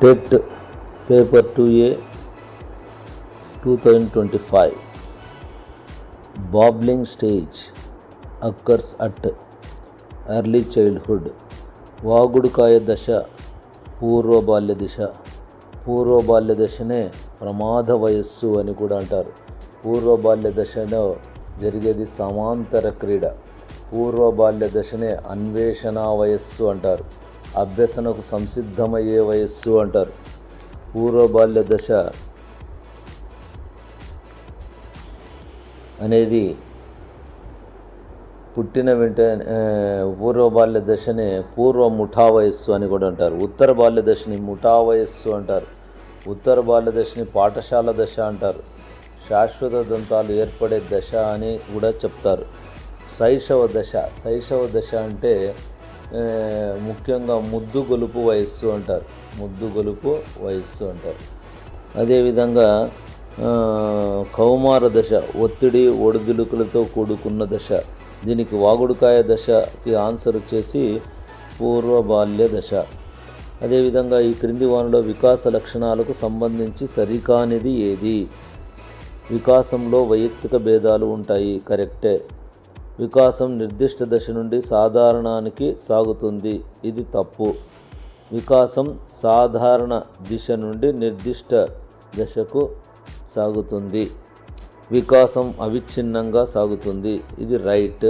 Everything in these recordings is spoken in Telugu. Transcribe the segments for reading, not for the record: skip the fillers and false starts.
TET paper 2A 2025. Babbling stage occurs at early childhood. వాగుడుకాయ దశ పూర్వ బాల్య దశ. పూర్వ బాల్య దశనే ప్రమాద వయస్సు అని కూడా అంటారు. పూర్వ బాల్య దశలో జరిగేది సమాంతర క్రీడ. పూర్వ బాల్య దశనే అన్వేషణ వయస్సు అంటారు. అభ్యసనకు సంసిద్ధమయ్యే వయస్సు అంటారు. పూర్వ బాల్య దశ అనేది పుట్టిన వెంటనే పూర్వ బాల్య దశనే పూర్వ ముఠా వయస్సు అని కూడా అంటారు. ఉత్తర బాల్య దశని ముఠా వయస్సు అంటారు. ఉత్తర బాల్య దశని పాఠశాల దశ అంటారు. శాశ్వత దంతాలు ఏర్పడే దశ అని కూడా చెప్తారు. శైశవ దశ అంటే ముఖ్యంగా ముద్దు గొలుపు వయస్సు అంటారు. ముద్దు గొలుపు వయస్సు అంటారు. అదేవిధంగా కౌమార దశ ఒత్తిడి ఒడిదుడుకులతో కూడుకున్న దశ. దీనికి వాగుడుకాయ దశకి ఆన్సర్ వచ్చేసి పూర్వ బాల్య దశ. అదేవిధంగా ఈ క్రింది వానిలో వికాస లక్షణాలకు సంబంధించి సరికానిది ఏది? వికాసంలో వైయక్తిక భేదాలు ఉంటాయి, కరెక్టే. వికాసం నిర్దిష్ట దశ నుండి సాధారణానికి సాగుతుంది, ఇది తప్పు. వికాసం సాధారణ దిశ నుండి నిర్దిష్ట దశకు సాగుతుంది. వికాసం అవిచ్ఛిన్నంగా సాగుతుంది, ఇది రైట్.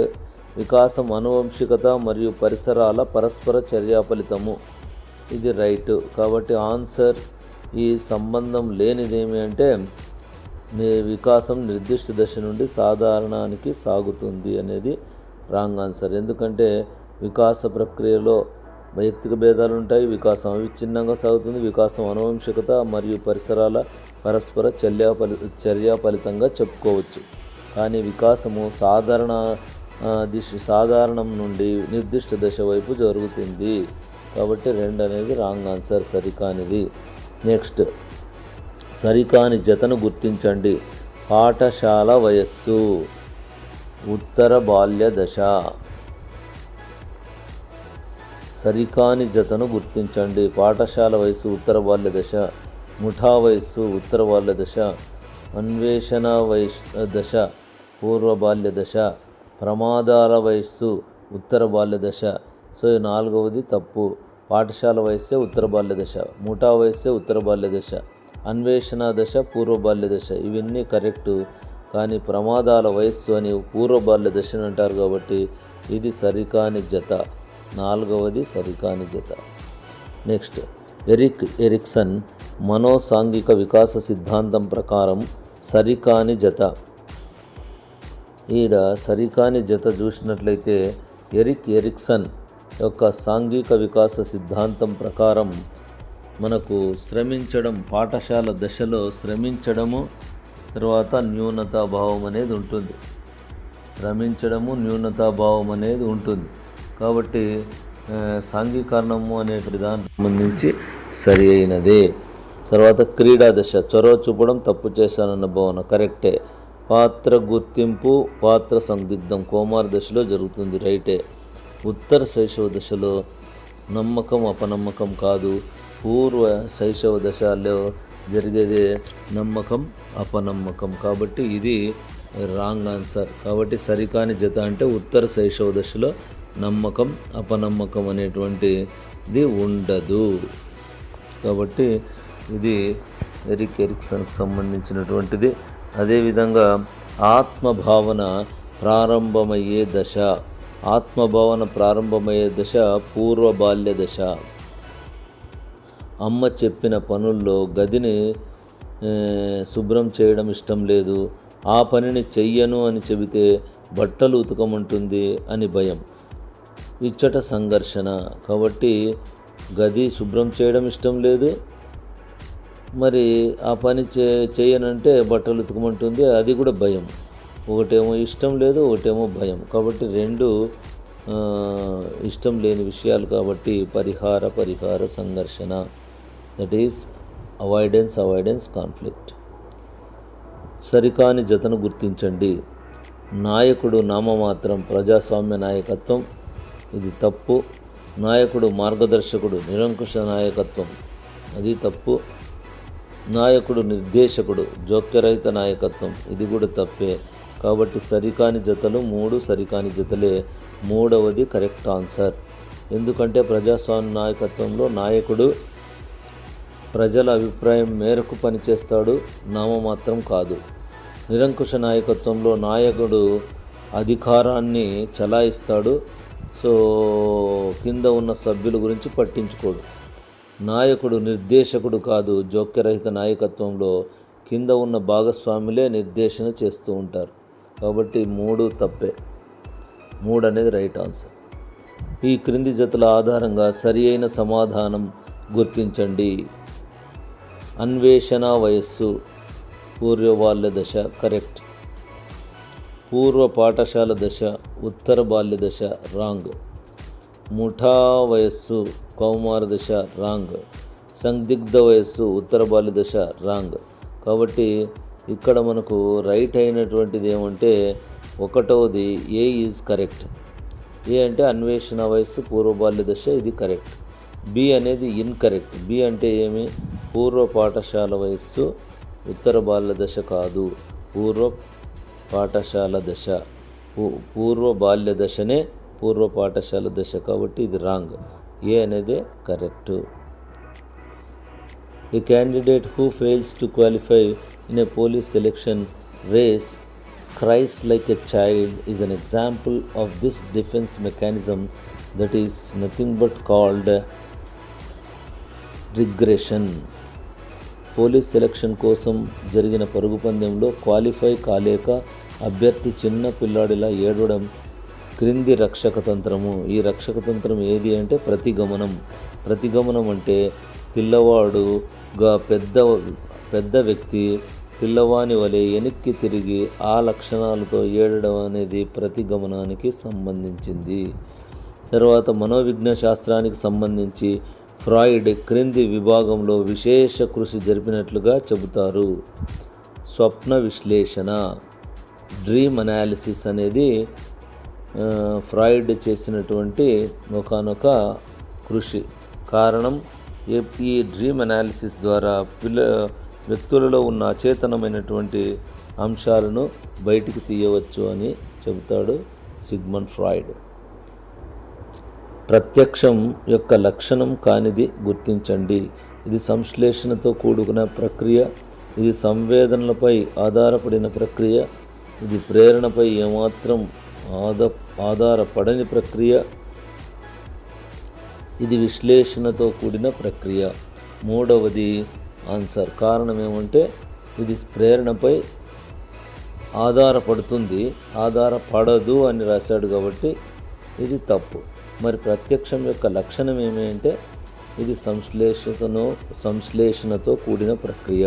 వికాసం అనువంశికత మరియు పరిసరాల పరస్పర చర్యా ఫలితము, ఇది రైట్. కాబట్టి ఆన్సర్ ఈ సంబంధం లేనిదేమి అంటే వికాసం నిర్దిష్ట దశ నుండి సాధారణానికి సాగుతుంది అనేది రాంగ్ ఆన్సర్. ఎందుకంటే వికాస ప్రక్రియలో వైయక్తిక భేదాలు ఉంటాయి. వికాసం అవిచ్ఛిన్నంగా సాగుతుంది. వికాసం అనువంశికత మరియు పరిసరాల పరస్పర చర్యా ఫలితంగా చెప్పుకోవచ్చు. కానీ వికాసము సాధారణం నుండి నిర్దిష్ట దశ వైపు జరుగుతుంది. కాబట్టి 2 అనేది రాంగ్ ఆన్సర్, సరికానిది. నెక్స్ట్, సరికాని జతను గుర్తించండి. పాఠశాల వయస్సు ఉత్తర బాల్య దశ. సరికాని జతను గుర్తించండి. పాఠశాల వయస్సు ఉత్తర బాల్య దశ. ముఠా వయస్సు ఉత్తర బాల్య దశ. అన్వేషణ దశ పూర్వ బాల్య దశ. ప్రమాదాల వయస్సు ఉత్తర బాల్య దశ. సో 4వది తప్పు. పాఠశాల వయస్సే ఉత్తర బాల్య దశ. ముఠా వయస్సే ఉత్తర బాల్య దశ. అన్వేషణ దశ పూర్వ బాల్య దశ. ఇవన్నీ కరెక్టు. కానీ ప్రమాదాల వయస్సు అని పూర్వ బాల్య దశని అంటారు కాబట్టి ఇది సరికాని జత. 4వది సరికాని జత. నెక్స్ట్, ఎరిక్సన్ మనోసాంఘిక వికాస సిద్ధాంతం ప్రకారం సరికాని జత. ఈడ సరికాని జత చూసినట్లయితే ఎరిక్సన్ యొక్క సాంఘిక వికాస సిద్ధాంతం ప్రకారం మనకు శ్రమించడం, పాఠశాల దశలో శ్రమించడము, తర్వాత న్యూనతాభావం అనేది ఉంటుంది. శ్రమించడము, న్యూనతాభావం అనేది ఉంటుంది. కాబట్టి సాంఘీకరణము అనే దానికి సంబంధించి సరి అయినదే. తర్వాత క్రీడా దశ, చొరవ చూపడం, తప్పు చేశానన్న భావన, కరెక్టే. పాత్ర గుర్తింపు, పాత్ర సందిగ్ధం కౌమార దశలో జరుగుతుంది, రైటే. ఉత్తర శైశవ దశలో నమ్మకం అపనమ్మకం కాదు, పూర్వ శైశవ దశలో జరిగేదే నమ్మకం అపనమ్మకం. కాబట్టి ఇది రాంగ్ ఆన్సర్. కాబట్టి సరికాని జత అంటే ఉత్తర శైశవ దశలో నమ్మకం అపనమ్మకం అనేటువంటిది ఉండదు. కాబట్టి ఇది ఎరిక్సన్కి సంబంధించినటువంటిది. అదేవిధంగా ఆత్మభావన ప్రారంభమయ్యే దశ. ఆత్మభావన ప్రారంభమయ్యే దశ పూర్వ బాల్య దశ. అమ్మ చెప్పిన పనుల్లో గదిని శుభ్రం చేయడం ఇష్టం లేదు. ఆ పనిని చెయ్యను అని చెబితే బట్టలు ఉతకమంటుంది అని భయం. ఇచ్చట సంఘర్షణ. కాబట్టి గది శుభ్రం చేయడం ఇష్టం లేదు, మరి ఆ పని చేయనంటే బట్టలు ఉతకమంటుంది, అది కూడా భయం. ఒకటేమో ఇష్టం లేదు, ఒకటేమో భయం. కాబట్టి 2 ఇష్టం లేని విషయాలు. కాబట్టి పరిహార సంఘర్షణ, దట్ ఈస్ అవాయిడెన్స్ కాన్ఫ్లిక్ట్. సరికాని జతను గుర్తించండి. నాయకుడు నామమాత్రం, ప్రజాస్వామ్య నాయకత్వం, ఇది తప్పు. నాయకుడు మార్గదర్శకుడు, నిరంకుశ నాయకత్వం, అది తప్పు. నాయకుడు నిర్దేశకుడు, జోక్యరహిత నాయకత్వం, ఇది కూడా తప్పే. కాబట్టి సరికాని జతలు 3 సరికాని జతలే. 3వది కరెక్ట్ ఆన్సర్. ఎందుకంటే ప్రజాస్వామ్య నాయకత్వంలో నాయకుడు ప్రజల అభిప్రాయం మేరకు పనిచేస్తాడు, నామమాత్రం కాదు. నిరంకుశ నాయకత్వంలో నాయకుడు అధికారాన్ని చలాయిస్తాడు, కింద ఉన్న సభ్యుల గురించి పట్టించుకోడు. నాయకుడు నిర్దేశకుడు కాదు. జోక్యరహిత నాయకత్వంలో కింద ఉన్న భాగస్వాములే నిర్దేశన చేస్తూ ఉంటారు. కాబట్టి 3 తప్పే. 3 అనేది రైట్ ఆన్సర్. ఈ క్రింది జతల ఆధారంగా సరి అయిన సమాధానం గుర్తించండి. అన్వేషణ వయస్సు పూర్వ బాల్య దశ కరెక్ట్. పూర్వ పాఠశాల దశ ఉత్తర బాల్య దశ రాంగ్. ముఠా వయస్సు కౌమార దశ రాంగ్. సందిగ్ధ వయస్సు ఉత్తర బాల్య దశ రాంగ్. కాబట్టి ఇక్కడ మనకు రైట్ అయినటువంటిది ఏమంటే 1వది ఏ ఈజ్ కరెక్ట్. ఏ అంటే అన్వేషణ వయస్సు పూర్వ బాల్య దశ, ఇది కరెక్ట్. బి అనేది ఇన్కరెక్ట్. బి అంటే ఏమి? పూర్వ పాఠశాల వయస్సు ఉత్తర బాల్య దశ కాదు, పూర్వ పాఠశాల దశ. పూర్వ బాల్య దశనే పూర్వ పాఠశాల దశ, కాబట్టి ఇది రాంగ్. ఏ అనేది correct. A candidate who fails to qualify in a police selection race cries like a child is an example of this defense mechanism that is nothing but called regression. Police selection కోసం జరిగిన పరుగు పందెంలో క్వాలిఫై కాలేక అభ్యర్థి చిన్న పిల్లాడిలా ఏడవడం క్రింది రక్షక తంత్రము. ఈ రక్షక తంత్రం ఏది అంటే ప్రతిగమనం. ప్రతిగమనం అంటే పిల్లవాడుగా పెద్ద వ్యక్తి పిల్లవాని వలె వెనక్కి తిరిగి ఆ లక్షణాలతో ఏడడం అనేది ప్రతిగమనానికి సంబంధించింది. తర్వాత మనోవిజ్ఞాన శాస్త్రానికి సంబంధించి ఫ్రాయిడ్ క్రింది విభాగంలో విశేష కృషి జరిపినట్లుగా చెబుతారు. స్వప్న విశ్లేషణ, డ్రీమ్ అనాలిసిస్ అనేది ఫ్రాయిడ్ చేసినటువంటి ఒకానొక కృషి. కారణం, ఈ డ్రీమ్ అనాలిసిస్ ద్వారా వ్యక్తులలో ఉన్న అచేతనమైనటువంటి అంశాలను బయటికి తీయవచ్చు అని చెబుతాడు సిగ్మండ్ ఫ్రాయిడ్. ప్రత్యక్షం యొక్క లక్షణం కానిది గుర్తించండి. ఇది సంశ్లేషణతో కూడుకున్న ప్రక్రియ. ఇది సంవేదనలపై ఆధారపడిన ప్రక్రియ. ఇది ప్రేరణపై ఏమాత్రం ఆధారపడని ప్రక్రియ. ఇది విశ్లేషణతో కూడిన ప్రక్రియ. 3వది ఆన్సర్. కారణం ఏమంటే ఇది ప్రేరణపై ఆధారపడుతుంది, ఆధారపడదు అని రాశాడు కాబట్టి ఇది తప్పు. మరి ప్రత్యక్షం యొక్క లక్షణం ఏమి అంటే ఇది సంశ్లేషణతో కూడిన ప్రక్రియ.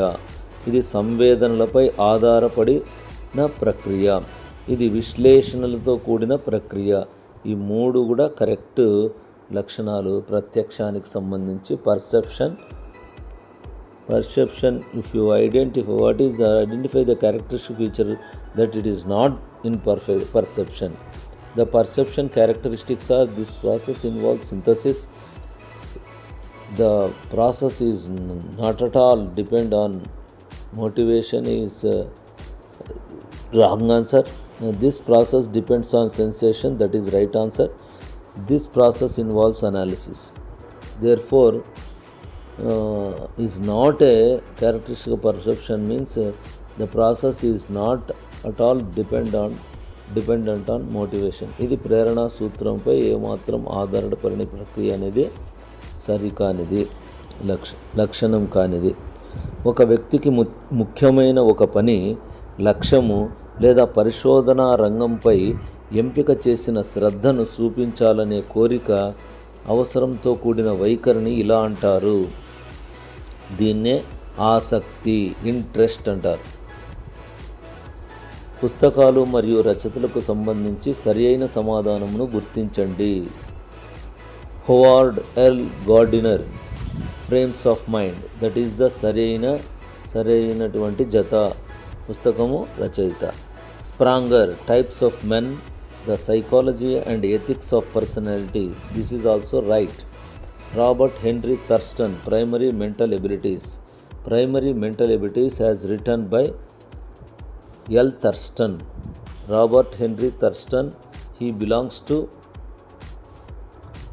ఇది సంవేదనలపై ఆధారపడిన ప్రక్రియ. ఇది విశ్లేషణలతో కూడిన ప్రక్రియ. ఈ 3 కూడా కరెక్ట్ లక్షణాలు ప్రత్యక్షానికి సంబంధించి. Perception if you identify the characteristic feature that it is not in perception. The perception characteristics are this process involves synthesis. The process is not at all depend on motivation is wrong answer. This process depends on sensation, that is right answer. This process involves analysis. Therefore, is not a characteristic of perception means the process is not at all dependent on motivation. ఇది ప్రేరణ సూత్రంపై ఏమాత్రం ఆధారపడిన ప్రక్రియ అనేది సరికానిది, లక్షణం కానిది. ఒక వ్యక్తికి ముఖ్యమైన ఒక పని, లక్ష్యము లేదా పరిశోధనా రంగంపై ఎంపిక చేసిన శ్రద్ధను చూపించాలనే కోరిక, అవసరంతో కూడిన వైఖరిని ఇలా అంటారు. దీన్నే ఆసక్తి, ఇంట్రెస్ట్ అంటారు. పుస్తకాలు మరియు రచయితలకు సంబంధించి సరి అయిన సమాధానమును గుర్తించండి. Howard L Gardner, frames of mind, that is the సరైనటువంటి జత. పుస్తకము రచయిత. Spranger, types of men, the psychology and ethics of personality, this is also right. Robert Henry Thurston, Primary Mental Abilities. Primary Mental Abilities as written by L. Thurston. Robert Henry Thurston, he belongs to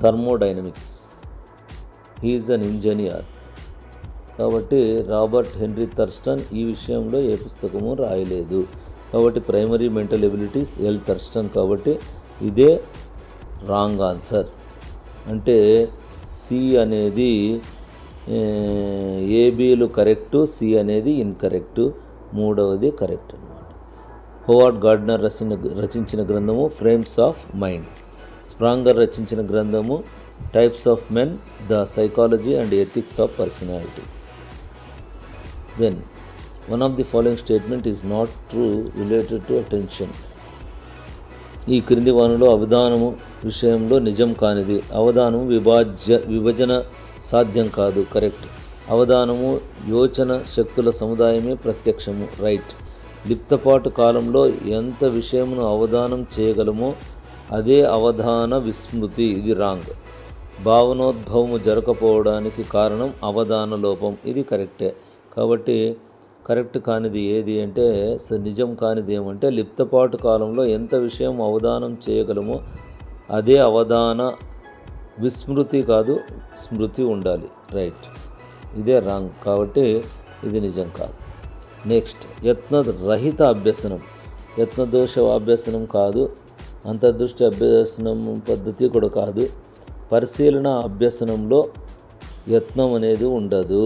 thermodynamics. He is an engineer. కాబట్టి రాబర్ట్ హెన్రీ థర్స్టన్ ఈ విషయంలో ఏ పుస్తకము రాయలేదు. కాబట్టి primary mental abilities L Thurstone, కాబట్టి ఇదే రాంగ్ ఆన్సర్. అంటే సి అనేది ఏబీలు కరెక్టు, సి అనేది ఇన్కరెక్టు, మూడవది కరెక్ట్ అన్నమాట. హోవార్డ్ గార్డ్నర్ రచించిన గ్రంథము ఫ్రేమ్స్ ఆఫ్ మైండ్. స్ప్రాంగర్ రచించిన గ్రంథము types of men, the psychology and ethics of personality. Then, one of the following statement is not true related to attention. ఈ క్రింది వానులో అవధానము విషయంలో నిజం కానిది. అవధానము విభజన సాధ్యం కాదు, కరెక్ట్. అవధానము యోచన శక్తుల సముదాయమే ప్రత్యక్షము, రైట్. లిప్తపాటు కాలంలో ఎంత విషయమును అవధానం చేయగలమో అదే అవధాన విస్మృతి, ఇది రాంగ్. భావనోద్భవము జరగకపోవడానికి కారణం అవధాన లోపం, ఇది కరెక్టే. కాబట్టి కరెక్ట్ కానిది ఏది అంటే, నిజం కానిది ఏమంటే లిప్తపాటు కాలంలో ఎంత విషయం అవధానం చేయగలమో అదే అవధాన విస్మృతి కాదు, స్మృతి ఉండాలి, రైట్. ఇదే రాంగ్, కాబట్టి ఇది నిజం కాదు. నెక్స్ట్, యత్నరహిత అభ్యసనం. యత్నదోష అభ్యసనం కాదు, అంతర్దృష్టి అభ్యసనం పద్ధతి కూడా కాదు. పరిశీలన అభ్యసనంలో యత్నం అనేది ఉండదు,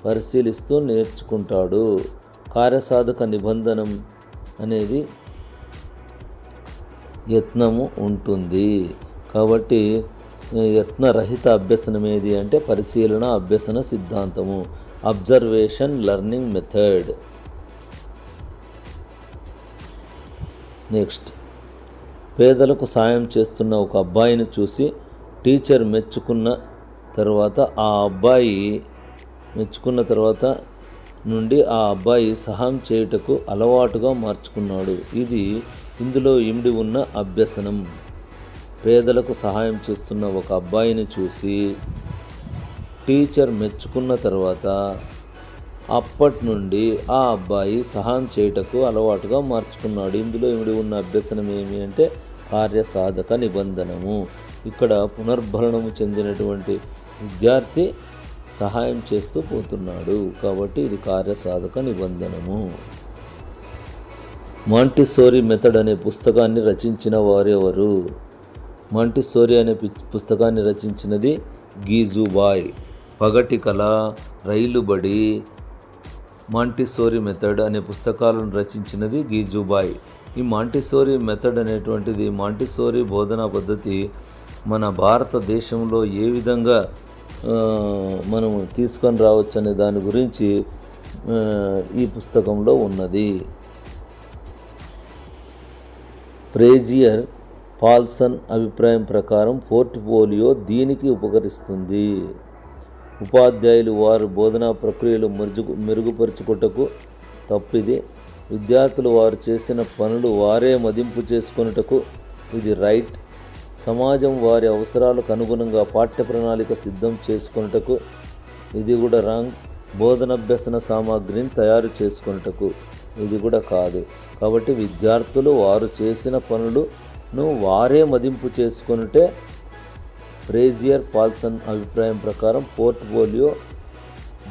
పరిశీలిస్తూ నేర్చుకుంటాడు. కార్యసాధక నిబంధనం అనేది యత్నము ఉంటుంది. కాబట్టి యత్నరహిత అభ్యసనం ఏది అంటే పరిశీలన అభ్యసన సిద్ధాంతము, అబ్జర్వేషన్ లెర్నింగ్ మెథడ్. నెక్స్ట్, పేదలకు సాయం చేస్తున్న ఒక అబ్బాయిని చూసి టీచర్ మెచ్చుకున్న తర్వాత నుండి ఆ అబ్బాయి సహాయం చేయుటకు అలవాటుగా మార్చుకున్నాడు. ఇది ఇందులో ఇమిడి ఉన్న అభ్యసనం. పేదలకు సహాయం చేస్తున్న ఒక అబ్బాయిని చూసి టీచర్ మెచ్చుకున్న తర్వాత అప్పటి నుండి ఆ అబ్బాయి సహాయం చేయుటకు అలవాటుగా మార్చుకున్నాడు. ఇందులో ఇమిడి ఉన్న అభ్యసనం ఏమి అంటే కార్యసాధక నిబంధనము. ఇక్కడ పునర్భరణము చెందినటువంటి విద్యార్థి సహాయం చేస్తూ పోతున్నాడు, కాబట్టి ఇది కార్యసాధక నిబంధనము. మాంటిసోరీ మెథడ్ అనే పుస్తకాన్ని రచించిన వారెవరు? మాంటిసోరీ అనే పుస్తకాన్ని రచించినది గీజుబాయ్. పగటి కళ, రైలుబడి, మాంటిసోరీ మెథడ్ అనే పుస్తకాలను రచించినది గీజుబాయ్. ఈ మాంటిసోరీ మెథడ్ అనేటువంటిది, మాంటిసోరీ బోధనా పద్ధతి మన భారతదేశంలో ఏ విధంగా మనం తీసుకొని రావచ్చు అనే దాని గురించి ఈ పుస్తకంలో ఉన్నది. ఫ్రేజియర్ పాల్సన్ అభిప్రాయం ప్రకారం పోర్ట్ఫోలియో దీనికి ఉపకరిస్తుంది. ఉపాధ్యాయులు వారు బోధనా ప్రక్రియలు మెరుగుపరుచుటకు తప్పిది. విద్యార్థులు వారు చేసిన పనులు వారే మదింపు చేసుకొనుటకు ఇది రైట్. సమాజం వారి అవసరాలకు అనుగుణంగా పాఠ్య ప్రణాళిక సిద్ధం చేసుకొనుటకు ఇది కూడా రాంగ్. బోధనాభ్యసన సామాగ్రిని తయారు చేసుకొనుటకు ఇది కూడా కాదు. కాబట్టి విద్యార్థులు వారు చేసిన పనులను వారే మదింపు చేసుకొనుటే ఫ్రేజియర్ పాల్సన్ అభిప్రాయం ప్రకారం పోర్ట్ఫోలియో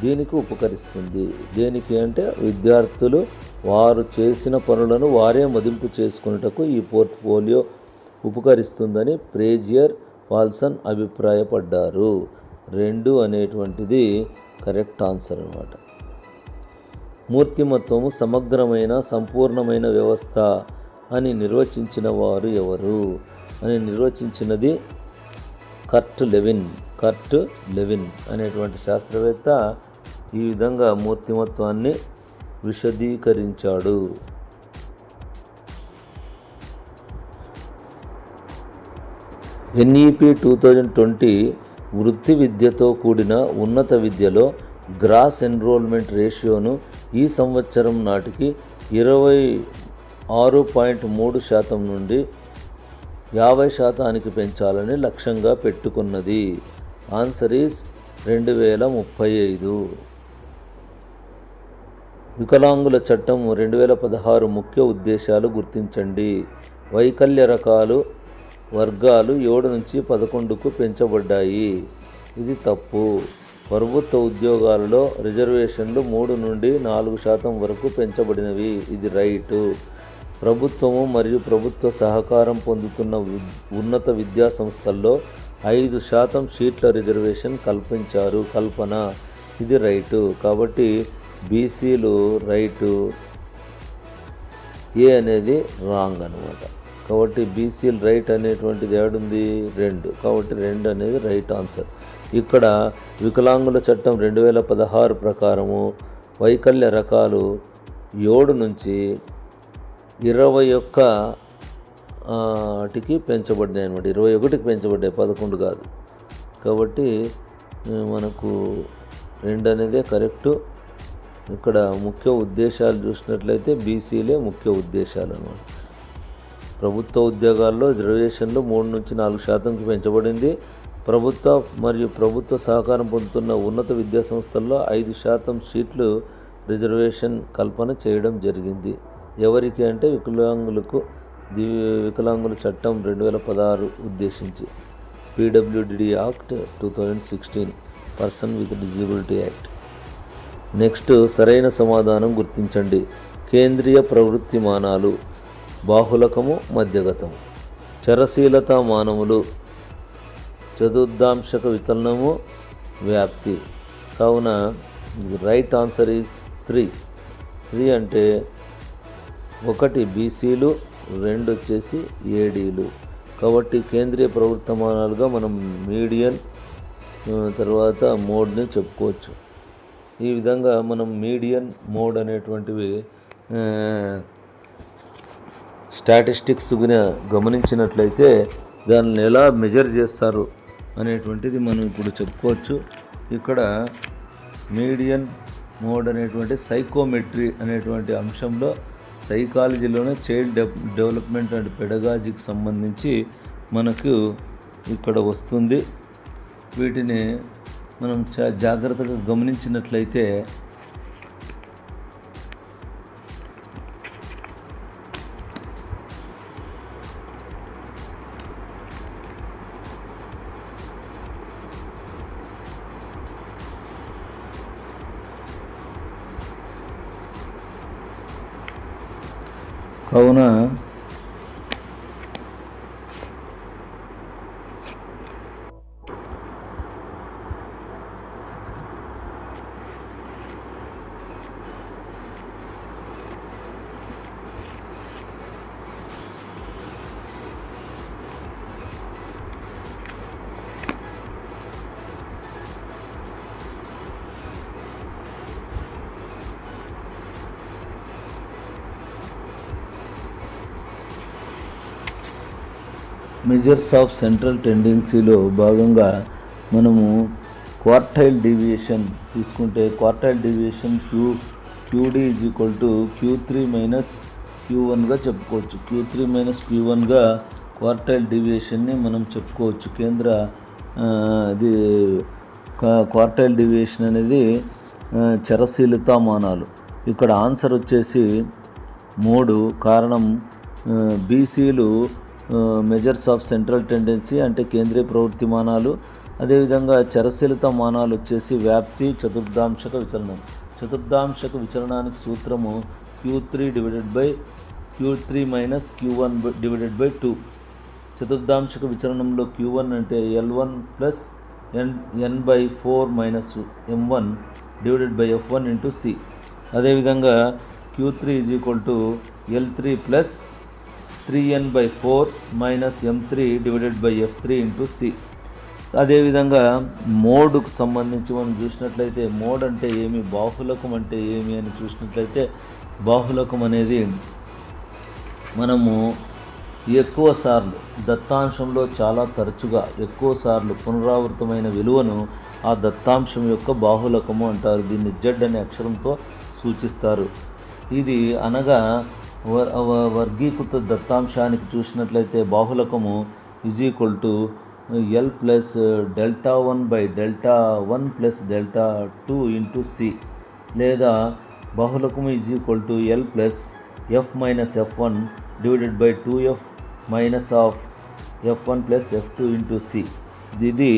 దీనికి ఉపకరిస్తుంది. దేనికి అంటే విద్యార్థులు వారు చేసిన పనులను వారే మదింపు చేసుకొనుటకు ఈ పోర్ట్ఫోలియో ఉపకరిస్తుందని ఫ్రేజియర్ పాల్సన్ అభిప్రాయపడ్డారు. 2 అనేటువంటిది కరెక్ట్ ఆన్సర్ అన్నమాట. మూర్తిమత్వము సమగ్రమైన సంపూర్ణమైన వ్యవస్థ అని నిర్వచించిన వారు ఎవరు అని నిర్వచించినది కర్ట్ లెవిన్ అనేటువంటి శాస్త్రవేత్త ఈ విధంగా మూర్తిమత్వాన్ని విశదీకరించాడు. NEP 2020 వృత్తి విద్యతో కూడిన ఉన్నత విద్యలో గ్రాస్ ఎన్రోల్మెంట్ రేషియోను ఈ సంవత్సరం నాటికి 26.3% నుండి 50% పెంచాలని లక్ష్యంగా పెట్టుకున్నది. Answer is 2035. వికలాంగుల చట్టం 2016 ముఖ్య ఉద్దేశాలు గుర్తించండి. వైకల్య వర్గాలు 7 నుంచి 11కు పెంచబడ్డాయి. ఇది తప్పు. ప్రభుత్వ ఉద్యోగాలలో రిజర్వేషన్లు 3 నుండి 4% వరకు పెంచబడినవి. ఇది రైటు. ప్రభుత్వము మరియు ప్రభుత్వ సహకారం పొందుతున్న ఉన్నత విద్యా సంస్థల్లో 5% సీట్ల రిజర్వేషన్ కల్పన. ఇది రైటు. కాబట్టి బీసీలు రైటు, ఏ అనేది రాంగ్ అనమాట. కాబట్టి బీసీలు రైట్ అనేటువంటిది ఏడుంది 2. కాబట్టి 2 అనేది రైట్ ఆన్సర్. ఇక్కడ వికలాంగుల చట్టం 2016 ప్రకారము వైకల్య రకాలు 7 నుంచి 21కి పెంచబడ్డాయి అనమాట. 21కి పెంచబడ్డాయి, 11 కాదు. కాబట్టి మనకు 2 అనేదే కరెక్టు. ఇక్కడ ముఖ్య ఉద్దేశాలు చూసినట్లయితే బీసీలే ముఖ్య ఉద్దేశాలు అన్నమాట. ప్రభుత్వ ఉద్యోగాల్లో రిజర్వేషన్లు 3 నుంచి 4%కి పెంచబడింది. ప్రభుత్వ మరియు ప్రభుత్వ సహకారం పొందుతున్న ఉన్నత విద్యా సంస్థల్లో 5% సీట్లు రిజర్వేషన్ కల్పన చేయడం జరిగింది. ఎవరికి అంటే వికలాంగుల చట్టం 2016 ఉద్దేశించి. PWD act 2016, person with disability act. Next సరైన సమాధానం గుర్తించండి. కేంద్రీయ ప్రవృత్తి మానాలు బాహుళకము, మధ్యగతము. చరశీలత మానములు చతుర్థాంశక విచలనము, వ్యాప్తి. కావున రైట్ ఆన్సర్ ఈజ్ 3. 3 అంటే 1 బీసీలు, 2 వచ్చేసి ఏడీలు. కాబట్టి కేంద్రీయ ప్రవృత్తమానాలుగా మనం మీడియన్ తర్వాత మోడ్ని చెప్పుకోవచ్చు. ఈ విధంగా మనం మీడియన్, మోడ్ అనేటువంటివి స్టాటిస్టిక్స్ గమనించినట్లయితే దానిని ఎలా మెజర్ చేస్తారు అనేటువంటిది మనం ఇప్పుడు చెప్పుకోవచ్చు. ఇక్కడ మీడియన్, మోడ్ అనేటువంటి సైకోమెట్రీ అనేటువంటి అంశంలో సైకాలజీలోనే చైల్డ్ డెవలప్మెంట్ అండ్ పెడగాజీకి సంబంధించి మనకు ఇక్కడ వస్తుంది. వీటిని మనం జాగ్రత్తగా గమనించినట్లయితే కావున మెజర్స్ ఆఫ్ సెంట్రల్ టెండెన్సీలో భాగంగా మనము క్వార్టైల్ డీవియేషన్ తీసుకుంటే quartile deviation QD is equal to Q3 minus Q1గా చెప్పుకోవచ్చు. Q3 మైనస్ Q1గా క్వార్టైల్ డీవియేషన్ని మనం చెప్పుకోవచ్చు. క్వార్టైల్ డీవియేషన్ అనేది చరశీలతా మానాలు. ఇక్కడ ఆన్సర్ వచ్చేసి 3. కారణం బీసీలు మెజర్స్ ఆఫ్ సెంట్రల్ టెండెన్సీ అంటే కేంద్రీయ ప్రవృత్తి మానాలు. అదేవిధంగా చరశీలత మానాలు వచ్చేసి వ్యాప్తి, చతుర్థాంశక విచలనం. చతుర్థాంశక విచలనానికి సూత్రము Q3 minus Q1 divided by 2. చతుర్థాంశక విచలనంలో Q1 అంటే L1 plus N/4 minus M1 divided by F1 into C. అదేవిధంగా Q3 is equal to L3 plus 3n/4 minus M3 divided by F3 into C. అదేవిధంగా మోడ్కు సంబంధించి మనం చూసినట్లయితే మోడ్ అంటే ఏమి, బాహుళకం అంటే ఏమి అని చూసినట్లయితే బాహుళకం అనేది మనము ఎక్కువ సార్లు దత్తాంశంలో చాలా తరచుగా ఎక్కువ సార్లు పునరావృతమైన విలువను ఆ దత్తాంశం యొక్క బాహుళకము అంటారు. దీన్ని Z అనే అక్షరంతో సూచిస్తారు. ఇది అనగా వర్గీకృత దత్తాంశానికి చూసినట్లయితే బాహుళకము is equal to L plus delta 1 by delta 1 plus delta 2 into C, లేదా బహుళకము is equal to L plus F minus F one divided by 2f minus of f1 plus f2 into C. ఇది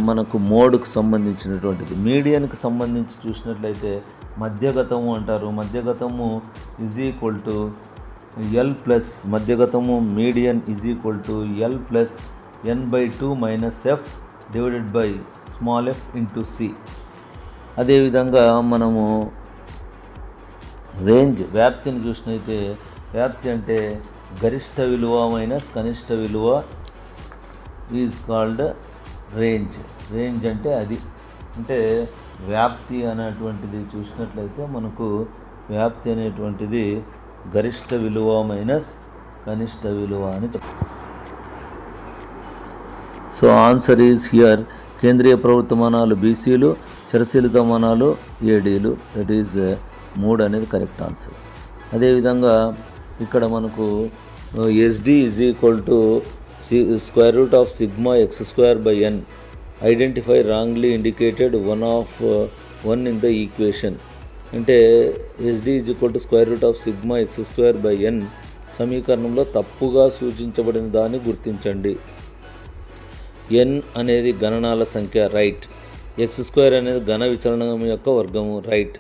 మనకు మోడ్కు సంబంధించినటువంటిది. మీడియన్కి సంబంధించి చూసినట్లయితే మధ్యగతము అంటారు. మధ్యగతము is equal to L plus మధ్యగతము median is equal to L plus n/2 minus F divided by small F into C. అదేవిధంగా మనము రేంజ్ వ్యాప్తిని చూసినైతే వ్యాప్తి అంటే గరిష్ట విలువ మైనస్ కనిష్ట విలువ ఈజ్ కాల్డ్ రేంజ్. రేంజ్ అంటే అది, అంటే వ్యాప్తి అనేటువంటిది చూసినట్లయితే మనకు వ్యాప్తి అనేటువంటిది గరిష్ట విలువ మైనస్ కనిష్ట విలువ అని చెప్తాం. So answer is here. కేంద్రీయ ప్రభుత్వ మానాలు బీసీలు, చరశీలిత మానాలు ఏడీలు. దట్ ఈజ్ 3 అనేది కరెక్ట్ ఆన్సర్. అదేవిధంగా ఇక్కడ మనకు SD is equal to square root of sigma X square by N. Identify wrongly indicated 1 in the equation. అంటే SD is equal to square root of sigma X square by N సమీకరణంలో తప్పుగా సూచించబడిన దాన్ని గుర్తించండి. ఎన్ అనేది గణనాల సంఖ్య, రైట్. ఎక్స్ స్క్వేర్ అనేది ఘన విచలనం యొక్క వర్గము, right.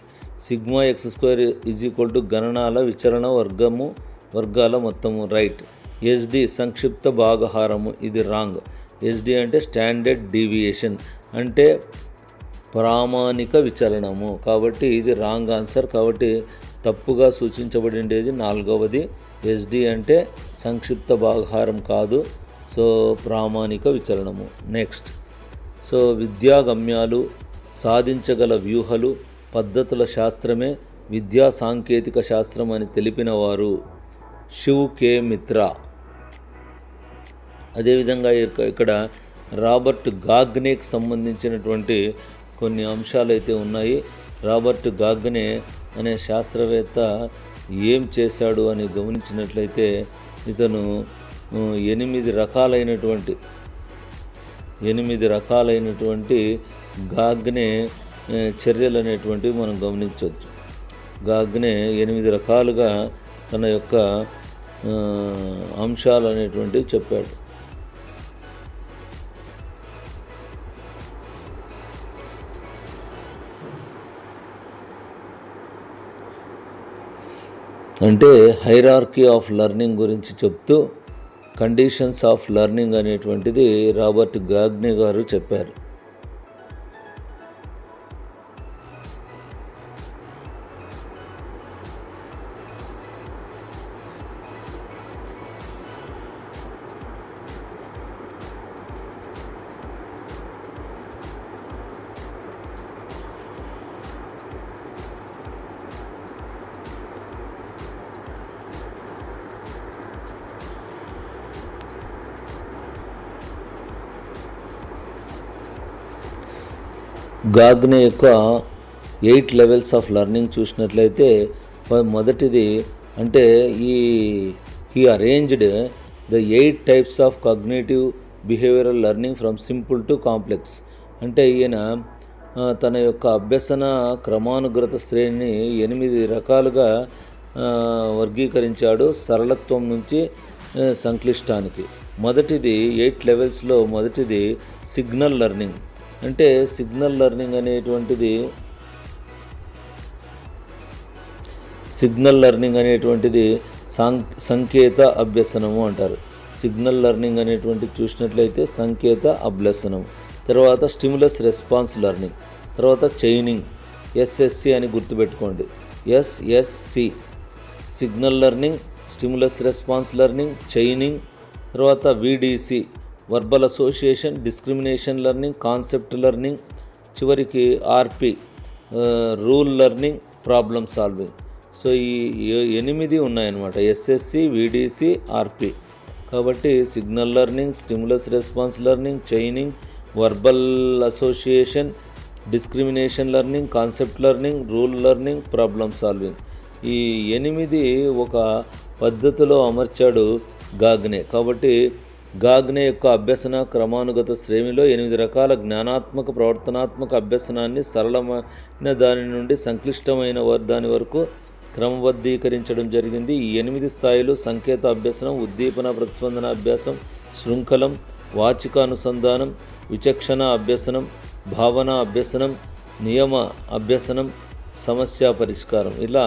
Sigma X square is equal to గణనాల విచలన వర్గాల మొత్తము, రైట్. ఎస్డి సంక్షిప్త భాగహారము, ఇది రాంగ్. ఎస్డి అంటే స్టాండర్డ్ డీవియేషన్, అంటే ప్రామాణిక విచలనము, కాబట్టి ఇది రాంగ్ ఆన్సర్. కాబట్టి తప్పుగా సూచించబడిండేది 4వది. ఎస్డి అంటే సంక్షిప్త భాగహారం కాదు, సో ప్రామాణిక విచలనము. నెక్స్ట్, సో విద్యా గమ్యాలు, సాధించగల వ్యూహాలు, పద్ధతుల శాస్త్రమే విద్యా సాంకేతిక శాస్త్రం అని తెలిపిన వారు శివ్ కే మిత్రా. అదేవిధంగా ఇక్కడ రాబర్ట్ గాగ్నేకి సంబంధించినటువంటి కొన్ని అంశాలు అయితే ఉన్నాయి. రాబర్ట్ గాగ్నే అనే శాస్త్రవేత్త ఏం చేశాడు అని గమనించినట్లయితే ఇతను 8 రకాలైనటువంటి గాగ్నే చర్యలు అనేటువంటివి మనం గమనించవచ్చు. గాగ్నే 8 రకాలుగా తన యొక్క అంశాలు అనేటువంటివి చెప్పాడు. అంటే హైరార్కీ ఆఫ్ లెర్నింగ్ గురించి చెప్తూ కండిషన్స్ ఆఫ్ లెర్నింగ్ అనేటువంటిది రాబర్ట్ గాగ్నే గారు చెప్పారు. గాగ్నే యొక్క 8 లెవెల్స్ ఆఫ్ లెర్నింగ్ చూసినట్లయితే మొదటిది అంటే ఈ arranged the 8 types of cognitive behavioural learning from simple to complex. అంటే ఈయన తన యొక్క అభ్యసన క్రమానుగత శ్రేణిని 8 రకాలుగా వర్గీకరించాడు, సరళత్వం నుంచి సంక్లిష్టానికి. మొదటిది 8 లెవెల్స్లో మొదటిది సిగ్నల్ లెర్నింగ్. అంటే సిగ్నల్ లెర్నింగ్ అనేటువంటిది సంకేత అభ్యసనము అంటారు. సిగ్నల్ లెర్నింగ్ అనేటువంటిది చూసినట్లయితే సంకేత అభ్యసనం. తర్వాత స్టిమ్యులస్ రెస్పాన్స్ లెర్నింగ్, తర్వాత చైనింగ్, ఎస్ఎస్సి అని గుర్తుపెట్టుకోండి, SSC signal learning, stimulus response learning, chaining. తర్వాత VDC verbal association, discrimination learning, concept learning. చివరికి RP rule learning, problem solving. So ఈ 8 ఉన్నాయన్నమాట, ఎస్ఎస్సి, విడిసి, ఆర్పి. కాబట్టి signal learning, stimulus response learning, chaining, verbal association, discrimination learning, concept learning, rule learning, problem solving. ఈ 8 ఒక పద్ధతిలో అమర్చాడు గాగ్నే. కాబట్టి గాగ్నే యొక్క అభ్యసన క్రమానుగత శ్రేణిలో 8 రకాల జ్ఞానాత్మక ప్రవర్తనాత్మక అభ్యసనాన్ని సరళమైన దాని నుండి సంక్లిష్టమైన దాని వరకు క్రమబద్ధీకరించడం జరిగింది. ఈ 8 స్థాయిలు సంకేత అభ్యసనం, ఉద్దీపన ప్రతిస్పందన అభ్యాసం, శృంఖలం, వాచిక అనుసంధానం, విచక్షణ అభ్యసనం, భావన అభ్యసనం, నియమ అభ్యసనం, సమస్య పరిష్కారం, ఇలా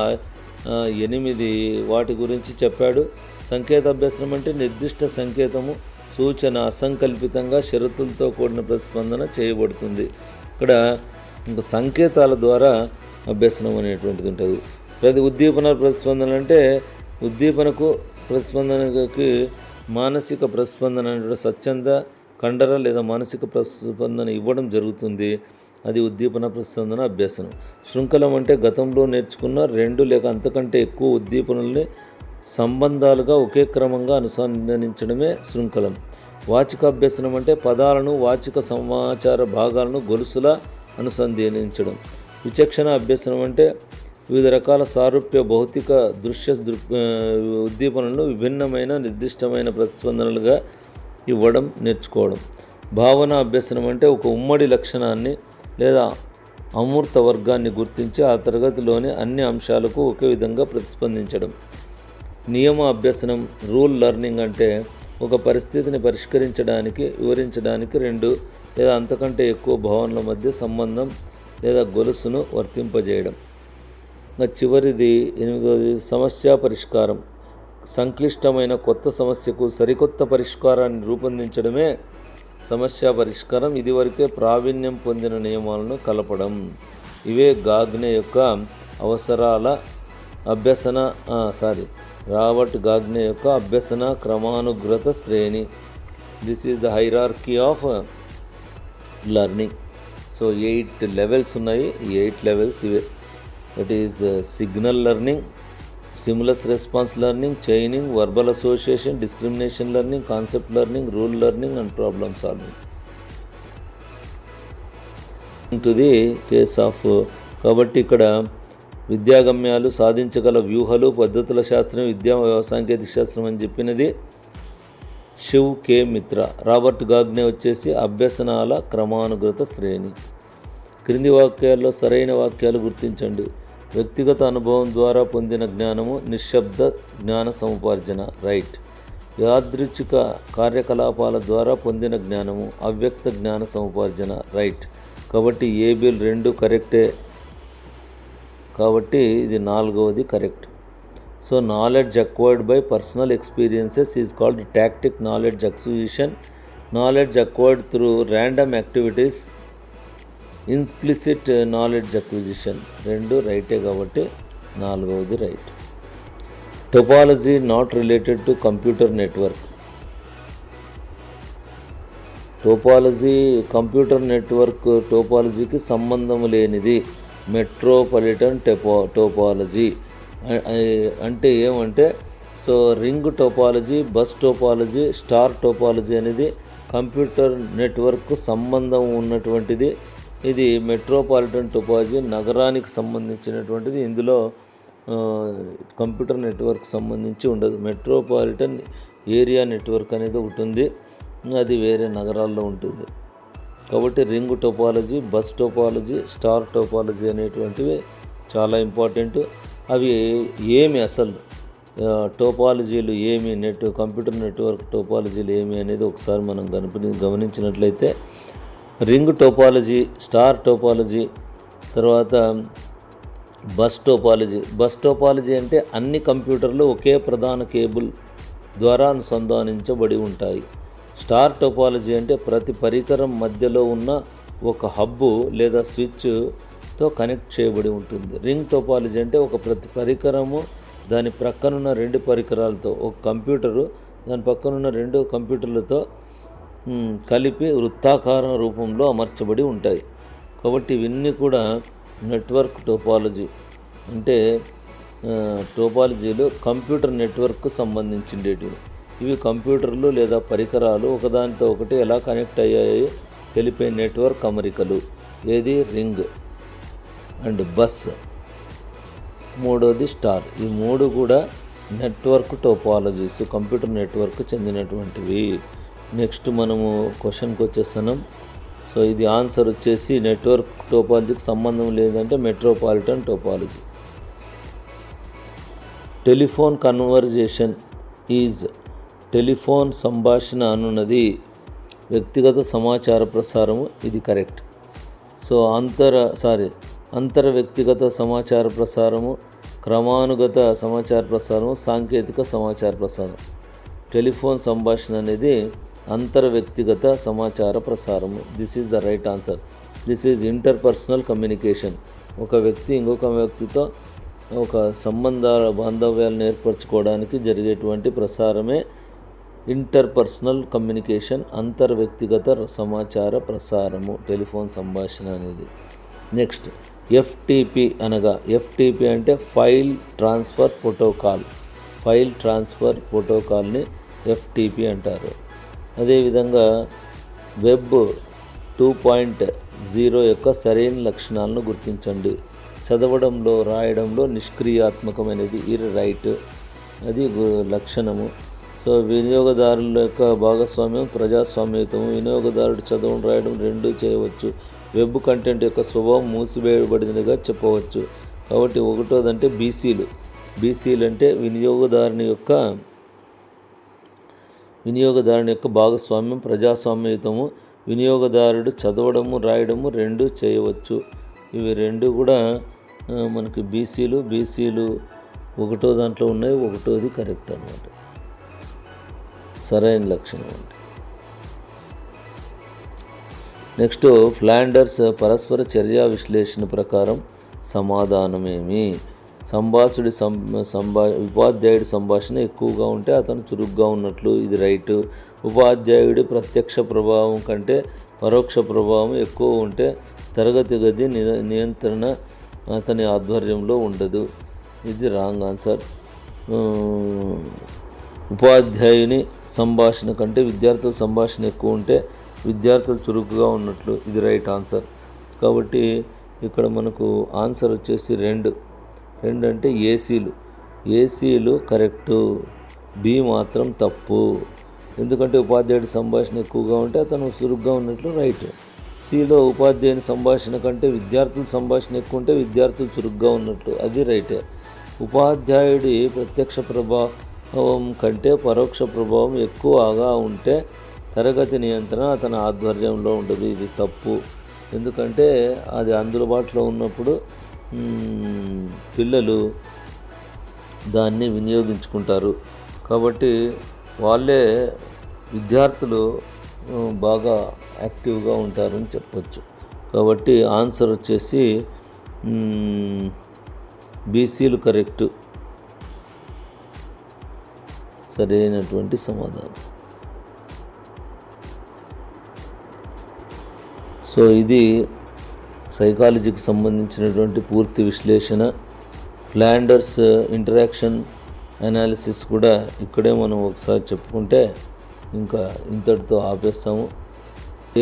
8 వాటి గురించి చెప్పాడు. సంకేత అభ్యసనం అంటే నిర్దిష్ట సంకేతము, సూచన అసంకల్పితంగా షరతులతో కూడిన ప్రతిస్పందన చేయబడుతుంది. ఇక్కడ ఇంకా సంకేతాల ద్వారా అభ్యసనం అనేటువంటిది ఉంటుంది. ప్రతి ఉద్దీపన ప్రతిస్పందన అంటే ఉద్దీపనకు ప్రతిస్పందనకి మానసిక ప్రతిస్పందన అంటే స్వచ్ఛంద కండర లేదా మానసిక ప్రతిస్పందన ఇవ్వడం జరుగుతుంది. అది ఉద్దీపన ప్రతిస్పందన అభ్యసనం. శృంఖలం అంటే గతంలో నేర్చుకున్న 2 లేక అంతకంటే ఎక్కువ ఉద్దీపనల్ని సంబంధాలుగా ఒకే క్రమంగా అనుసంధానించడమే శృంఖలం. వాచిక అభ్యసనం అంటే పదాలను, వాచిక సమాచార భాగాలను గొలుసులా అనుసంధానించడం. విచక్షణ అభ్యసనం అంటే వివిధ రకాల సారూప్య భౌతిక దృశ్య ఉద్దీపనలను విభిన్నమైన నిర్దిష్టమైన ప్రతిస్పందనలుగా ఇవ్వడం నేర్చుకోవడం. భావన అభ్యసనం అంటే ఒక ఉమ్మడి లక్షణాన్ని లేదా అమూర్త వర్గాన్ని గుర్తించి ఆ తరగతిలోని అన్ని అంశాలకు ఒకే విధంగా ప్రతిస్పందించడం. నియమ అభ్యసనం రూల్ లెర్నింగ్ అంటే ఒక పరిస్థితిని పరిష్కరించడానికి, వివరించడానికి 2 లేదా అంతకంటే ఎక్కువ భావనల మధ్య సంబంధం లేదా గొలుసును వర్తింపజేయడం. చివరిది 8వది సమస్య పరిష్కారం. సంక్లిష్టమైన కొత్త సమస్యకు సరికొత్త పరిష్కారాన్ని రూపొందించడమే సమస్య పరిష్కారం. ఇదివరకే ప్రావీణ్యం పొందిన నియమాలను కలపడం. ఇవే గాగ్నే యొక్క అవసరాల అభ్యసన రాబర్ట్ గాగ్నే యొక్క అభ్యసన క్రమానుగత శ్రేణి. This is the hierarchy of learning. So 8 levels ఉన్నాయి. ఈ 8 లెవెల్స్ ఇవే. That is signal learning, stimulus response learning, chaining, verbal association, discrimination learning, concept learning, rule learning and problem solving. To the case of కాబట్టి ఇక్కడ విద్యాగమ్యాలు, సాధించగల వ్యూహాలు, పద్ధతుల శాస్త్రం, విద్యా సాంకేతిక శాస్త్రం అని చెప్పినది శివ్ కే మిత్రా. రాబర్ట్ గాగ్నే వచ్చేసి అభ్యసనాల క్రమానుగత శ్రేణి. క్రింది వాక్యాల్లో సరైన వాక్యాలు గుర్తించండి. వ్యక్తిగత అనుభవం ద్వారా పొందిన జ్ఞానము నిశ్శబ్ద జ్ఞాన సముపార్జన, రైట్. యాదృచ్ఛిక కార్యకలాపాల ద్వారా పొందిన జ్ఞానము అవ్యక్త జ్ఞాన సముపార్జన, రైట్. కాబట్టి ఏబిల్ 2 కరెక్టే. కాబట్టి ఇది 4వది correct. So knowledge acquired by personal experiences is called tactic knowledge acquisition. Knowledge acquired through random activities implicit knowledge acquisition. 2 రైటే కాబట్టి 4వది right. Topology not related to computer network. Topology computer network టోపాలజీకి సంబంధం లేనిది. మెట్రోపాలిటన్ టోపాలజీ అంటే ఏమంటే so ring topology, bus topology, star topology అనేది కంప్యూటర్ నెట్వర్క్ సంబంధం ఉన్నటువంటిది. ఇది మెట్రోపాలిటన్ టోపాలజీ నగరానికి సంబంధించినటువంటిది. ఇందులో కంప్యూటర్ నెట్వర్క్ సంబంధించి ఉండదు. మెట్రోపాలిటన్ ఏరియా నెట్వర్క్ అనేది ఒకటి ఉంది, అది వేరే నగరాల్లో ఉంటుంది. కాబట్టి ring topology, bus topology, star topology అనేటువంటివి చాలా ఇంపార్టెంట్. అవి ఏమి అసలు టోపాలజీలు ఏమి, కంప్యూటర్ నెట్వర్క్ టోపాలజీలు ఏమి అనేది ఒకసారి మనం గమనించినట్లయితే రింగ్ టోపాలజీ, స్టార్ టోపాలజీ, తర్వాత బస్ టోపాలజీ. బస్ టోపాలజీ అంటే అన్ని కంప్యూటర్లు ఒకే ప్రధాన కేబుల్ ద్వారా అనుసంధానించబడి ఉంటాయి. స్టార్ టోపాలజీ అంటే ప్రతి పరికరం మధ్యలో ఉన్న ఒక హబ్బు లేదా స్విచ్తో కనెక్ట్ చేయబడి ఉంటుంది. రింగ్ టోపాలజీ అంటే ఒక ప్రతి పరికరము దాని ప్రక్కనున్న 2 పరికరాలతో, ఒక కంప్యూటరు దాని పక్కనున్న 2 కంప్యూటర్లతో కలిపి వృత్తాకార రూపంలో అమర్చబడి ఉంటాయి. కాబట్టి ఇవన్నీ కూడా నెట్వర్క్ టోపాలజీ అంటే టోపాలజీలు కంప్యూటర్ నెట్వర్క్కు సంబంధించినవి. ఇవి కంప్యూటర్లు లేదా పరికరాలు ఒకదానితో ఒకటి ఎలా కనెక్ట్ అయ్యాయి తెలిపే నెట్వర్క్ అమరికలు. ఏది రింగ్ అండ్ బస్, 3వది స్టార్. ఈ 3 కూడా నెట్వర్క్ టోపాలజీస్, కంప్యూటర్ నెట్వర్క్ చెందినటువంటివి. నెక్స్ట్ మనము క్వశ్చన్కి వచ్చేస్తున్నాం. సో ఇది ఆన్సర్ వచ్చేసి నెట్వర్క్ టోపాలజీకి సంబంధం లేదంటే metropolitan topology. Telephone conversation is, telephone సంభాషణ అనున్నది వ్యక్తిగత సమాచార ప్రసారము, ఇది కరెక్ట్. సో అంతర వ్యక్తిగత సమాచార ప్రసారము, క్రమానుగత సమాచార ప్రసారము, సాంకేతిక సమాచార ప్రసారం. టెలిఫోన్ సంభాషణ అనేది అంతర వ్యక్తిగత సమాచార ప్రసారము. This is the right answer. This is interpersonal communication. ఒక వ్యక్తి ఇంకొక వ్యక్తితో ఒక బాంధవ్యాలను ఏర్పరచుకోవడానికి జరిగేటువంటి ప్రసారమే ఇంటర్పర్సనల్ కమ్యూనికేషన్, అంతర్ వ్యక్తిగత సమాచార ప్రసారము, టెలిఫోన్ సంభాషణ అనేది. నెక్స్ట్ ఎఫ్టిపి అనగా, ఎఫ్టిపి అంటే file transfer protocol. File transfer ప్రోటోకాల్ని ఎఫ్టిపి అంటారు. అదేవిధంగా వెబ్ 2.0 యొక్క సరైన లక్షణాలను గుర్తించండి. చదవడంలో రాయడంలో నిష్క్రియాత్మకమైనది, ఇది రైట్, అది లక్షణము. సో వినియోగదారుల యొక్క భాగస్వామ్యం ప్రజాస్వామ్యయుతము. వినియోగదారుడు చదవడం రాయడం రెండూ చేయవచ్చు. వెబ్ కంటెంట్ యొక్క స్వభావం మూసివేయబడినదిగా చెప్పవచ్చు. కాబట్టి ఒకటోదంటే బీసీలు. బీసీలు అంటే వినియోగదారుని యొక్క భాగస్వామ్యం ప్రజాస్వామ్యయుతము. వినియోగదారుడు చదవడము రాయడము రెండూ చేయవచ్చు. ఇవి రెండు కూడా మనకి బీసీలు ఒకటో దాంట్లో ఉన్నాయి, ఒకటోది కరెక్ట్ అన్నమాట, సరైన లక్షణం అంటే. నెక్స్ట్ ఫ్లాండర్స్ పరస్పర చర్యా విశ్లేషణ ప్రకారం సమాధానమేమి? ఉపాధ్యాయుడి సంభాషణ ఎక్కువగా ఉంటే అతను చురుగ్గా ఉన్నట్లు, ఇది రైటు. ఉపాధ్యాయుడి ప్రత్యక్ష ప్రభావం కంటే పరోక్ష ప్రభావం ఎక్కువ ఉంటే తరగతి గది నియంత్రణ అతని ఆధ్వర్యంలో ఉండదు, ఇది రాంగ్ ఆన్సర్. ఉపాధ్యాయుని సంభాషణ కంటే విద్యార్థుల సంభాషణ ఎక్కువ ఉంటే విద్యార్థులు చురుకుగా ఉన్నట్లు, ఇది రైట్ ఆన్సర్. కాబట్టి ఇక్కడ మనకు ఆన్సర్ వచ్చేసి రెండు అంటే ఏసీలు కరెక్టు, బి మాత్రం తప్పు. ఎందుకంటే ఉపాధ్యాయుడి సంభాషణ ఎక్కువగా ఉంటే అతను చురుగ్గా ఉన్నట్లు, రైట్. సిలో ఉపాధ్యాయుని సంభాషణ కంటే విద్యార్థుల సంభాషణ ఎక్కువ ఉంటే విద్యార్థులు చురుగ్గా ఉన్నట్లు, అది రైటే. ఉపాధ్యాయుడి ప్రత్యక్ష ప్రభావం కంటే పరోక్ష ప్రభావం ఎక్కువగా ఉంటే తరగతి నియంత్రణ అతని ఆధ్వర్యంలో ఉండదు, ఇది తప్పు. ఎందుకంటే అది అందుబాటులో ఉన్నప్పుడు పిల్లలు దాన్ని వినియోగించుకుంటారు. కాబట్టి విద్యార్థులు బాగా యాక్టివ్గా ఉంటారని చెప్పొచ్చు. కాబట్టి ఆన్సర్ వచ్చేసి బీసీలు కరెక్టు, సరైనటువంటి సమాధానం. సో ఇది సైకాలజీకి సంబంధించినటువంటి పూర్తి విశ్లేషణ. ఫ్లాండర్స్ ఇంటరాక్షన్ అనాలిసిస్ కూడా ఇక్కడే మనం ఒకసారి చెప్పుకుంటే ఇంకా ఇంతటితో ఆపేస్తాము.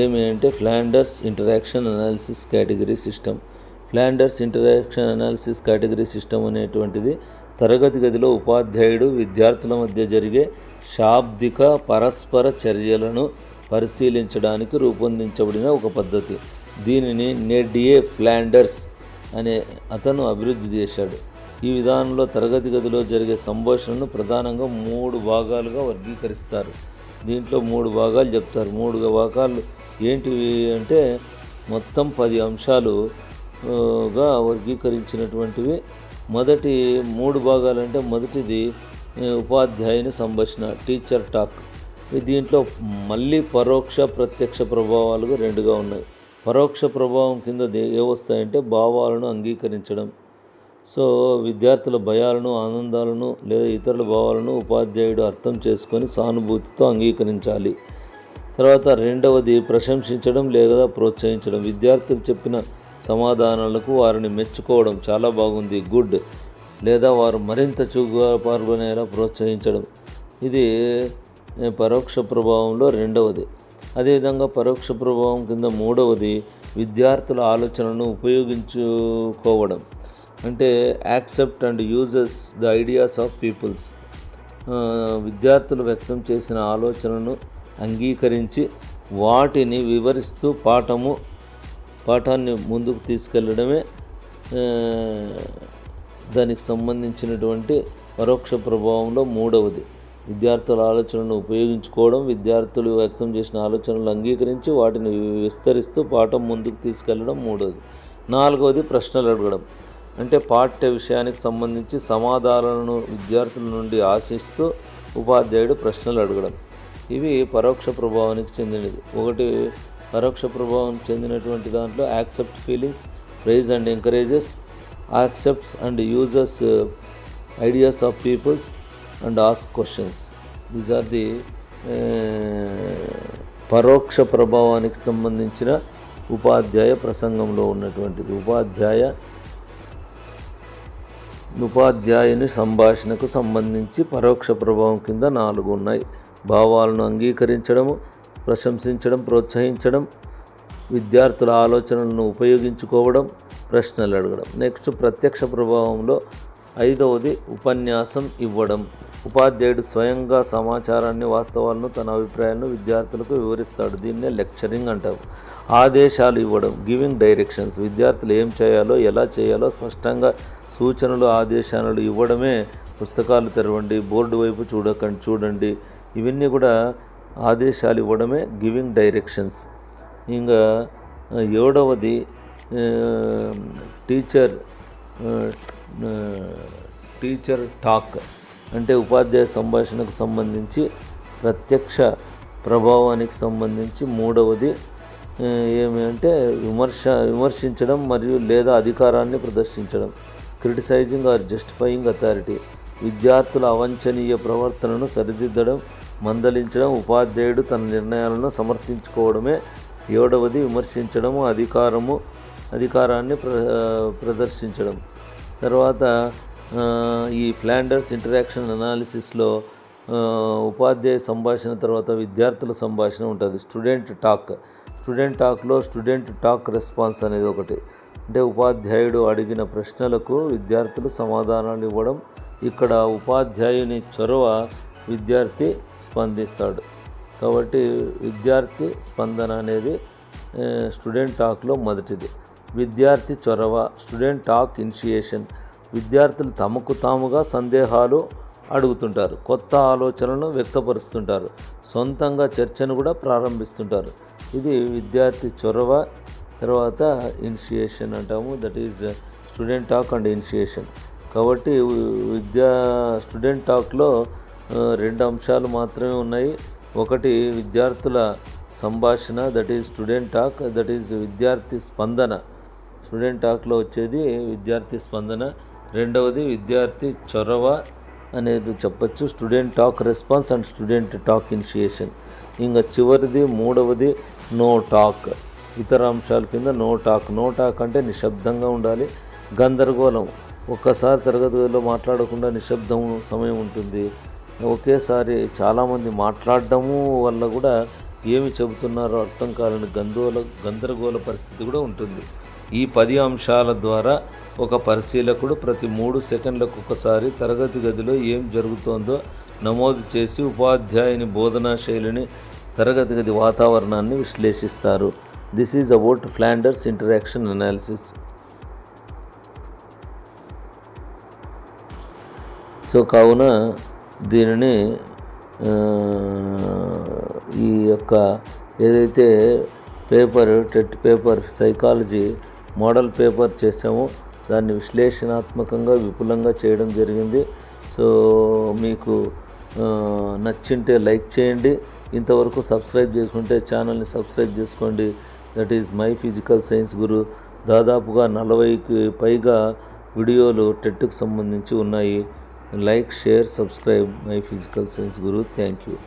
ఏమంటే Flanders interaction analysis category system. Flanders interaction analysis category system అనేటువంటిది తరగతి గదిలో ఉపాధ్యాయుడు విద్యార్థుల మధ్య జరిగే శాబ్దిక పరస్పర చర్యలను పరిశీలించడానికి రూపొందించబడిన ఒక పద్ధతి. దీనిని నెడ్ ఫ్లాండర్స్ అనే అతను అభివృద్ధి చేశాడు. ఈ విధానంలో తరగతి గదిలో జరిగే సంభాషణను ప్రధానంగా 3 భాగాలుగా వర్గీకరిస్తారు. దీంట్లో 3 భాగాలు చెప్తారు. 3 భాగాలు ఏంటివి అంటే మొత్తం 10 అంశాలుగా వర్గీకరించినటువంటివి. మొదటి 3 భాగాలు అంటే మొదటిది ఉపాధ్యాయుని సంభాషణ, టీచర్ టాక్. దీంట్లో మళ్ళీ పరోక్ష ప్రత్యక్ష ప్రభావాలుగా 2గా ఉన్నాయి. పరోక్ష ప్రభావం కింద ఏవొస్తాయంటే భావాలను అంగీకరించడం. సో విద్యార్థుల భయాలను ఆనందాలను లేదా ఇతరుల భావాలను ఉపాధ్యాయుడు అర్థం చేసుకొని సానుభూతితో అంగీకరించాలి. తర్వాత 2వది ప్రశంసించడం లేదా ప్రోత్సహించడం. విద్యార్థులు చెప్పిన సమాధానాలకు వారిని మెచ్చుకోవడం, చాలా బాగుంది, గుడ్, లేదా వారు మరింత చురుకుగా పాల్గొనేలా ప్రోత్సహించడం. ఇది పరోక్ష ప్రభావంలో 2వది. అదేవిధంగా పరోక్ష ప్రభావం కింద 3వది విద్యార్థుల ఆలోచనలను ఉపయోగించుకోవడం, అంటే accept and uses the ideas of peoples. విద్యార్థులు వ్యక్తం చేసిన ఆలోచనను అంగీకరించి వాటిని వివరిస్తూ పాఠాన్ని ముందుకు తీసుకెళ్ళడమే దానికి సంబంధించినటువంటి పరోక్ష ప్రభావంలో మూడవది. విద్యార్థుల ఆలోచనలను ఉపయోగించుకోవడం, విద్యార్థులు వ్యక్తం చేసిన ఆలోచనలు అంగీకరించి వాటిని విస్తరిస్తూ పాఠం ముందుకు తీసుకెళ్ళడం మూడవది. నాలుగవది ప్రశ్నలు అడగడం. అంటే పాఠ్య విషయానికి సంబంధించి సమాధానాలను విద్యార్థుల నుండి ఆశిస్తూ ఉపాధ్యాయుడు ప్రశ్నలు అడగడం. ఇవి పరోక్ష ప్రభావానికి చెందినది. ఒకటి పరోక్ష ప్రభావం చెందినటువంటి దాంట్లో accept feelings, praise and encourages, accepts and uses ideas of peoples and ask questions. These are the పరోక్ష ప్రభావానికి సంబంధించిన ఉపాధ్యాయ ప్రసంగంలో ఉన్నటువంటిది. ఉపాధ్యాయుని సంభాషణకు సంబంధించి పరోక్ష ప్రభావం కింద 4 ఉన్నాయి. భావాలను అంగీకరించడము, ప్రశంసించడం, ప్రోత్సహించడం, విద్యార్థుల ఆలోచనలను ఉపయోగించుకోవడం, ప్రశ్నలు అడగడం. నెక్స్ట్ ప్రత్యక్ష ప్రభావంలో 5వది ఉపన్యాసం ఇవ్వడం. ఉపాధ్యాయుడు స్వయంగా సమాచారాన్ని, వాస్తవాలను, తన అభిప్రాయాలను విద్యార్థులకు వివరిస్తాడు. దీన్నే లెక్చరింగ్ అంటారు. ఆదేశాలు ఇవ్వడం, గివింగ్ డైరెక్షన్స్. విద్యార్థులు ఏం చేయాలో, ఎలా చేయాలో స్పష్టంగా సూచనలు, ఆదేశాలు ఇవ్వడమే పుస్తకాలు తెరవండి, బోర్డు వైపు చూడండి, ఇవన్నీ కూడా ఆదేశాలు ఇవ్వడమే గివింగ్ డైరెక్షన్స్. ఇంకా 7వది టీచర్ టాక్. అంటే ఉపాధ్యాయ సంభాషణకు సంబంధించి ప్రత్యక్ష ప్రభావానికి సంబంధించి 3వది ఏమి అంటే విమర్శించడం మరియు లేదా అధికారాన్ని ప్రదర్శించడం. Criticising or justifying authority. విద్యార్థుల అవాంఛనీయ ప్రవర్తనను సరిదిద్దడం, మందలించడం. ఉపాధ్యాయుడు తన నిర్ణయాలను సమర్థించుకోవడమే 7వది విమర్శించడము, అధికారాన్ని ప్రదర్శించడం. తర్వాత ఈ ఫ్లాండర్స్ ఇంటరాక్షన్ అనాలిసిస్లో ఉపాధ్యాయ సంభాషణ తర్వాత విద్యార్థుల సంభాషణ ఉంటుంది. స్టూడెంట్ టాక్లో స్టూడెంట్ టాక్ రెస్పాన్స్ అనేది ఒకటి. అంటే ఉపాధ్యాయుడు అడిగిన ప్రశ్నలకు విద్యార్థులు సమాధానాలు ఇవ్వడం. ఇక్కడ ఉపాధ్యాయుని చొరవ విద్యార్థి స్పందిస్తాడు. కాబట్టి విద్యార్థి స్పందన అనేది స్టూడెంట్ టాక్లో మొదటిది. విద్యార్థి చొరవ, స్టూడెంట్ టాక్ ఇనిషియేషన్. విద్యార్థులు తమకు తాముగా సందేహాలు అడుగుతుంటారు, కొత్త ఆలోచనలను వ్యక్తపరుస్తుంటారు, సొంతంగా చర్చను కూడా ప్రారంభిస్తుంటారు. ఇది విద్యార్థి చొరవ. తర్వాత ఇనిషియేషన్ అంటాము, that is student talk and initiation. కాబట్టి స్టూడెంట్ టాక్లో 2 అంశాలు మాత్రమే ఉన్నాయి. ఒకటి విద్యార్థుల సంభాషణ, that is student talk, that is విద్యార్థి స్పందన. స్టూడెంట్ టాక్లో వచ్చేది విద్యార్థి స్పందన. రెండవది విద్యార్థి చొరవ అనేది చెప్పచ్చు, student talk response and student talk initiation. ఇంకా చివరిది 3వది నో టాక్. ఇతర అంశాల కింద నో టాక్ అంటే నిశ్శబ్దంగా ఉండాలి. గందరగోళం, ఒక్కసారి తరగతి గదిలో మాట్లాడకుండా నిశ్శబ్దం సమయం ఉంటుంది. ఒకేసారి చాలామంది మాట్లాడడము వల్ల కూడా ఏమి చెబుతున్నారో అర్థం కాలని గందరగోళ పరిస్థితి కూడా ఉంటుంది. ఈ 10 అంశాల ద్వారా ఒక పరిశీలకుడు ప్రతి 3 సెకండ్లకు ఒకసారి తరగతి గదిలో ఏం జరుగుతోందో నమోదు చేసి ఉపాధ్యాయుని బోధనా శైలిని, తరగతి గది వాతావరణాన్ని విశ్లేషిస్తారు. This is about Flanders interaction analysis. So కావున దీనిని ఈ యొక్క ఏదైతే TET paper psychology model paper చేసామో దాన్ని విశ్లేషణాత్మకంగా విపులంగా చేయడం జరిగింది. సో మీకు నచ్చింటే లైక్ చేయండి. ఇంతవరకు సబ్స్క్రైబ్ చేసుకుంటే ఛానల్ని సబ్స్క్రైబ్ చేసుకోండి. That is my Physical Science Guru. దాదాపుగా 40కి పైగా వీడియోలు టెట్కి సంబంధించి ఉన్నాయి. Like, share, subscribe my Physical Science Guru. Thank you.